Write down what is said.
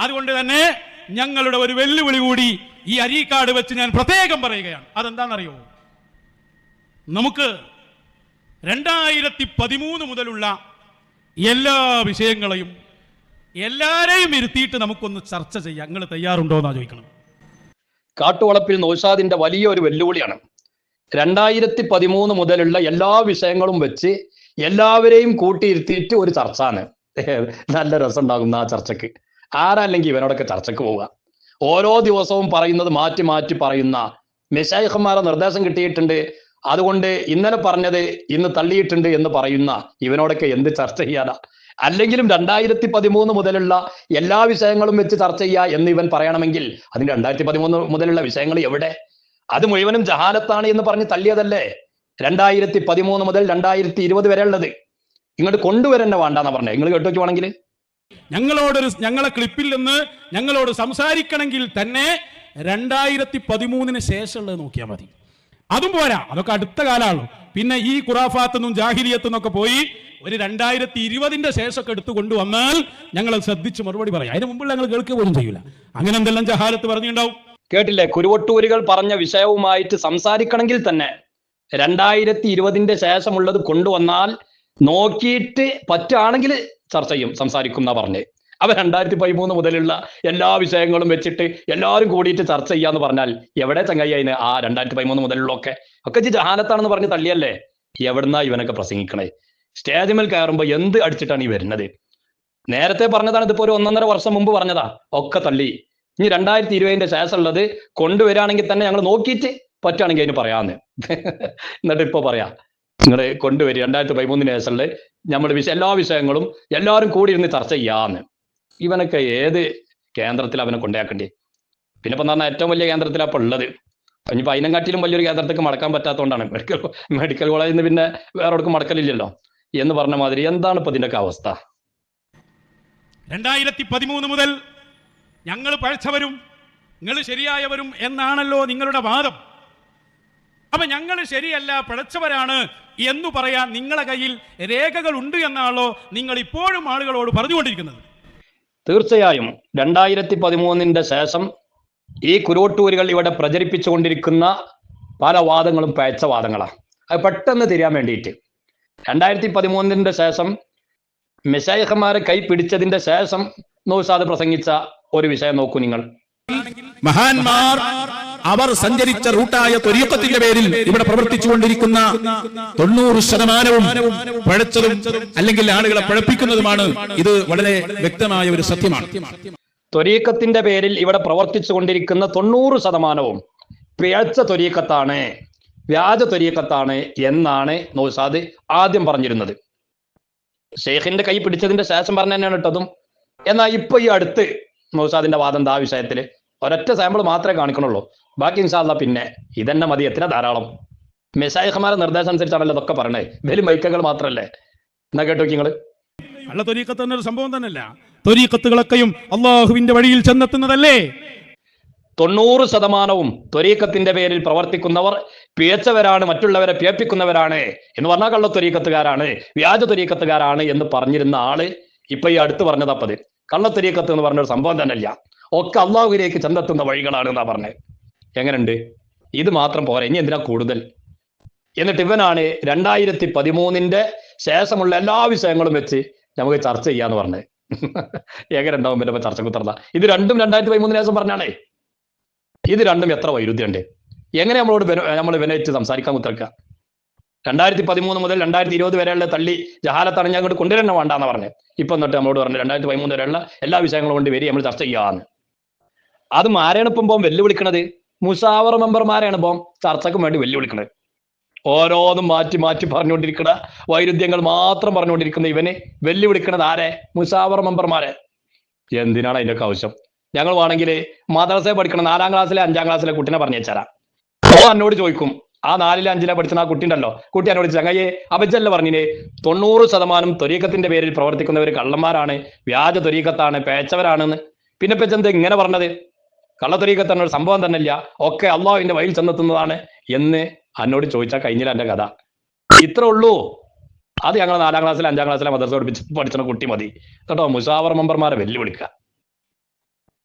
അതുകൊണ്ട് തന്നെ ഞങ്ങളുടെ ഒരു വെല്ലുവിളി കൂടി ഈ അരീക്കാട് വെച്ച് ഞാൻ പ്രത്യേകം പറയുകയാണ്. അതെന്താണെന്നറിയോ? നമുക്ക് 2013 മുതലുള്ള എല്ലാ വിഷയങ്ങളെയും എല്ലാരെയും ഇരുത്തിയിട്ട് നമുക്കൊന്ന് ചർച്ച ചെയ്യാം. നിങ്ങൾ തയ്യാറുണ്ടോ എന്നാ ചോദിക്കണം. കാട്ടുവളപ്പിൽ നൗഷാദിന്റെ വലിയൊരു വെല്ലുവിളിയാണ്. 2013 മുതലുള്ള എല്ലാ വിഷയങ്ങളും വെച്ച് എല്ലാവരെയും കൂട്ടിയിരുത്തിയിട്ട് ഒരു ചർച്ചാണ്. നല്ല രസം ഉണ്ടാകുന്ന ആ ചർച്ചക്ക്. ആരല്ലെങ്കിൽ ഇവനോടൊക്കെ ചർച്ചക്ക് പോവുക. ഓരോ ദിവസവും പറയുന്നത് മാറ്റി മാറ്റി പറയുന്ന മെശായിഖന്മാരെ നിർദ്ദേശം കിട്ടിയിട്ടുണ്ട്, അതുകൊണ്ട് ഇന്നലെ പറഞ്ഞത് ഇന്ന് തള്ളിയിട്ടുണ്ട് എന്ന് പറയുന്ന ഇവനോടൊക്കെ എന്ത് ചർച്ച ചെയ്യാനാ? അല്ലെങ്കിലും 2013 മുതലുള്ള എല്ലാ വിഷയങ്ങളും വെച്ച് ചർച്ച ചെയ്യുക എന്ന് ഇവൻ പറയണമെങ്കിൽ അതിന് 2013 മുതലുള്ള വിഷയങ്ങൾ എവിടെ? അത് മുഴുവനും ജഹാലത്താണ് എന്ന് പറഞ്ഞ് തള്ളിയതല്ലേ 2013 മുതൽ 2020 വരെ ഉള്ളത്. ഇങ്ങോട്ട് കൊണ്ടുവരന്നെ വേണ്ടെന്നാ പറഞ്ഞത്. നിങ്ങൾ കേട്ടു നോക്കുവാണെങ്കിൽ ഞങ്ങളെ ക്ലിപ്പിൽ നിന്ന് ഞങ്ങളോട് സംസാരിക്കണമെങ്കിൽ തന്നെ 2013 ശേഷമുള്ളത് നോക്കിയാൽ മതി. അതും പോരാ, അതൊക്കെ അടുത്ത കാലമാണ്. പിന്നെ ഈ ഖുറാഫാത്തെന്നും ജാഹിലിയത്തെന്നൊക്കെ പോയി ഒരു 2020 ശേഷമൊക്കെ എടുത്തു കൊണ്ടുവന്നാൽ ഞങ്ങൾ ശ്രദ്ധിച്ച് മറുപടി പറയാം. അതിന് മുമ്പ് ഞങ്ങൾ കേൾക്കുക പോലും ചെയ്യൂല. അങ്ങനെ എന്തെല്ലാം ജഹാലത്ത് പറഞ്ഞിട്ടുണ്ടാവും. കേട്ടില്ലേ? കുരുവട്ടൂരികൾ പറഞ്ഞ വിഷയവുമായിട്ട് സംസാരിക്കണമെങ്കിൽ തന്നെ 2020 ശേഷമുള്ളത് കൊണ്ടുവന്നാൽ നോക്കിയിട്ട് പറ്റുകയാണെങ്കിൽ ചർച്ച ചെയ്യും, സംസാരിക്കും എന്നാ പറഞ്ഞേ. അവ 2013 മുതലുള്ള എല്ലാ വിഷയങ്ങളും വെച്ചിട്ട് എല്ലാവരും കൂടിയിട്ട് ചർച്ച ചെയ്യാന്ന് പറഞ്ഞാൽ എവിടെ ചങ്ങായി അതിന്? ആ 2013 മുതലുള്ള ഒക്കെ ജഹാലത്താണെന്ന് പറഞ്ഞ് തള്ളിയല്ലേ. എവിടുന്നാ ഇവനൊക്കെ പ്രസംഗിക്കണേ? സ്റ്റേജിൽ കയറുമ്പോ എന്ത് അടിച്ചിട്ടാണ് ഈ വരുന്നത്? നേരത്തെ പറഞ്ഞതാണ്, ഇതിപ്പോ ഒരു 1.5 വർഷം മുമ്പ് പറഞ്ഞതാ. ഒക്കെ തള്ളി. ഇനി 2020 ശേഷമുള്ളത് കൊണ്ടുവരികയാണെങ്കിൽ തന്നെ ഞങ്ങൾ നോക്കിയിട്ട് പറ്റുകയാണെങ്കിൽ അതിന് പറയാന്ന്. എന്നിട്ട് ഇപ്പൊ പറയാം, നിങ്ങൾ കൊണ്ടുവരിക 2013 ശേഷമുള്ള നമ്മൾ എല്ലാ വിഷയങ്ങളും എല്ലാവരും കൂടി ഇരുന്ന് ചർച്ച ചെയ്യാന്ന്. ഇവനൊക്കെ ഏത് കേന്ദ്രത്തിൽ അവനെ കൊണ്ടുപോയാക്കണ്ടേ? പിന്നെ ഇപ്പൊ പറഞ്ഞാൽ ഏറ്റവും വലിയ കേന്ദ്രത്തിലാണ് ഇപ്പൊ ഉള്ളത്. ഇനിയിപ്പോ അതിനെക്കാട്ടിലും വലിയൊരു കേന്ദ്രത്തേക്ക് മടക്കാൻ പറ്റാത്തതുകൊണ്ടാണ് മെഡിക്കൽ കോളേജിൽ നിന്ന് പിന്നെ വേറെ എവിടേക്കും മടക്കലില്ലല്ലോ എന്ന് പറഞ്ഞ മാതിരി. എന്താണ് ഇപ്പൊ ഇതിന്റെയൊക്കെ അവസ്ഥ? 2013 മുതൽ ഞങ്ങൾ പഴച്ചവരും നിങ്ങൾ ശരിയായവരും എന്നാണല്ലോ നിങ്ങളുടെ വാദം. അപ്പൊ ഞങ്ങൾ ശരിയല്ല, പിഴച്ചവരാണ് എന്ന് പറയാൻ നിങ്ങളെ കയ്യിൽ രേഖകൾ ഉണ്ട് എന്നാണല്ലോ നിങ്ങൾ ഇപ്പോഴും ആളുകളോട് പറഞ്ഞുകൊണ്ടിരിക്കുന്നത്. തീർച്ചയായും 2013 ശേഷം ഈ കുരുവട്ടൂരുകൾ ഇവിടെ പ്രചരിപ്പിച്ചുകൊണ്ടിരിക്കുന്ന പല വാദങ്ങളും പഴച്ച വാദങ്ങളാണ്. അത് പെട്ടെന്ന് തിരിയാൻ വേണ്ടിയിട്ട് 2013 ശേഷം മെശായിഖന്മാരെ കൈ പിടിച്ചതിന്റെ ശേഷം നൗഷാദ് പ്രസംഗിച്ച ഒരു വിഷയം നോക്കൂ നിങ്ങൾ. മഹാന്മാർ അവർ സഞ്ചരിച്ച റൂട്ടായ ത്വരീഖത്തിന്റെ പേരിൽ ഇവിടെ പ്രവർത്തിച്ചുകൊണ്ടിരിക്കുന്ന 90% പഴച്ചതും അല്ലെങ്കിൽ ആളുകളെ പഴപ്പിക്കുന്നതുമാണ്. ഇത് വളരെ വ്യക്തമായ ഒരു സത്യമാണ്. ത്വരീഖത്തിന്റെ പേരിൽ ഇവിടെ പ്രവർത്തിച്ചു കൊണ്ടിരിക്കുന്ന 90% പിഴച്ച ത്വരീഖത്താണ്, വ്യാജ ത്വരീഖത്താണ് എന്നാണ് നൗഷാദ് ആദ്യം പറഞ്ഞിരുന്നത്. ഷെയ്ഖിന്റെ കൈ പിടിച്ചതിന്റെ ശേഷം പറഞ്ഞു തന്നെയാണ് ഇട്ടതും. എന്നാൽ ഇപ്പൊ ഈ അടുത്ത് നൗഷാദിന്റെ വാദം ആ വിഷയത്തിൽ ഒരൊറ്റ സാമ്പിൾ മാത്രമേ കാണിക്കണുള്ളൂ. ബാക്കി ഇൻഷാ അല്ലാഹ് പിന്നെ ഇതന്നെ മതി, എത്ര ധാരാളം. മെശായിഖ്മാരുടെ നിർദ്ദേശം അനുസരിച്ചാണല്ലോ ഇതൊക്കെ പറയണേ. വലിയ മൈക്കകൾ മാത്രല്ലേ. എന്നാ കേട്ടോ നിങ്ങള്. അല്ല, ത്വരീഖത്ത് എന്നൊരു സംഭവം തന്നെയല്ല. ത്വരീഖത്തുകളൊക്കെയും അള്ളാഹുവിന്റെ വഴിയിൽ ചെന്നെത്തുന്നതല്ലേ. 90% ത്വരീഖത്തിന്റെ പേരിൽ പ്രവർത്തിക്കുന്നവർ പിഴച്ചവരാണ്, മറ്റുള്ളവരെ പിഴപ്പിക്കുന്നവരാണ് എന്ന് പറഞ്ഞാൽ കള്ള ത്വരീഖത്തുകാരാണ്, വ്യാജ ത്വരീഖത്തുകാരാണ് എന്ന് പറഞ്ഞിരുന്ന ആള് ഇപ്പൊ ഈ അടുത്ത് പറഞ്ഞതപ്പത് കള്ള ത്വരീഖത്ത് എന്ന് പറഞ്ഞൊരു സംഭവം തന്നെയല്ല, ഒക്കെ അള്ളാഹുവിലേക്ക് ചെന്നെത്തുന്ന വഴികളാണ് എന്നാ പറഞ്ഞത്. എങ്ങനെയുണ്ട്? ഇത് മാത്രം പോരാ, ഇനി എന്തിനാ കൂടുതൽ? എന്നിട്ട് ഇവനാണ് 2013 ശേഷമുള്ള എല്ലാ വിഷയങ്ങളും വെച്ച് നമുക്ക് ചർച്ച ചെയ്യാന്ന് പറഞ്ഞത്. എങ്ങനെ ഉണ്ടാവും പിന്നെ ചർച്ചക്ക് ഉത്തർന്ന? ഇത് രണ്ടും 2013 ശേഷം പറഞ്ഞാണേ. ഇത് രണ്ടും എത്ര വൈരുദ്ധ്യമുണ്ട്? എങ്ങനെ നമ്മൾ ഇവനേറ്റ് സംസാരിക്കാൻ ഉത്തർക്കുക? 2013 മുതൽ 2020 വരെയുള്ള തള്ളി ജഹാലത്താണ് ഞാൻ അങ്ങോട്ട് കൊണ്ടുവരണം വേണ്ടാന്ന് പറഞ്ഞത്. ഇപ്പൊ എന്നിട്ട് നമ്മളോട് പറഞ്ഞു 2013 വരെയുള്ള എല്ലാ വിഷയങ്ങളും കൊണ്ട് വരി നമ്മൾ ചർച്ച ചെയ്യാന്ന്. അത് ആരെയാണ് ഇപ്പം വെല്ലുവിളിക്കണത്? മുസാവറ മെമ്പർമാരെയാണ് ഇപ്പം ചർച്ചയ്ക്ക് വേണ്ടി വെല്ലുവിളിക്കണത്. ഓരോന്നും മാറ്റി മാറ്റി പറഞ്ഞുകൊണ്ടിരിക്കുന്ന വൈരുദ്ധ്യങ്ങൾ മാത്രം പറഞ്ഞുകൊണ്ടിരിക്കുന്ന ഇവന് വെല്ലുവിളിക്കണത് ആരെ? മുസാവറ മെമ്പർമാരെ. എന്തിനാണ് അതിൻ്റെയൊക്കെ ആവശ്യം? ഞങ്ങൾ വേണമെങ്കിൽ മദ്രസയിൽ പഠിക്കണം 4ാം ക്ലാസ്സിലെ 5ാം ക്ലാസ്സിലെ കുട്ടീനെ പറഞ്ഞു വെച്ചാൽ ഓ എന്നോട് ചോദിക്കും, ആ 4ലെ 5ലെ പഠിച്ച ആ കുട്ടി ഉണ്ടല്ലോ, കുട്ടി എന്നോട് ചങ്ങയെ അബജല്ല പറഞ്ഞിന് 90% ത്വരീഖത്തിന്റെ പേരിൽ പ്രവർത്തിക്കുന്നവർ കള്ളന്മാരാണ്, വ്യാജ ത്വരീഖത്താണ്, പേച്ചവരാണെന്ന്. പിന്നെ പെച്ചെന്ത് ഇങ്ങനെ പറഞ്ഞത്? കള്ള ത്വരീഖത്ത് എന്നൊരു സംഭവം തന്നെയില്ല, ഒക്കെ അള്ളാഹുവിന്റെ വഴിയിൽ ചെന്നെത്തുന്നതാണ് എന്ന് എന്നോട് ചോദിച്ചാൽ കഴിഞ്ഞില്ല എന്റെ കഥ. ഇത്ര ഉള്ളൂ. അത് ഞങ്ങൾ 4ാം ക്ലാസ്സിലെ 5ാം ക്ലാസ്സിലെ മദ്രസ പഠിച്ച കുട്ടി മതി കേട്ടോ. മുസാവർ മെമ്പർമാരെ വെല്ലുവിളിക്കുക.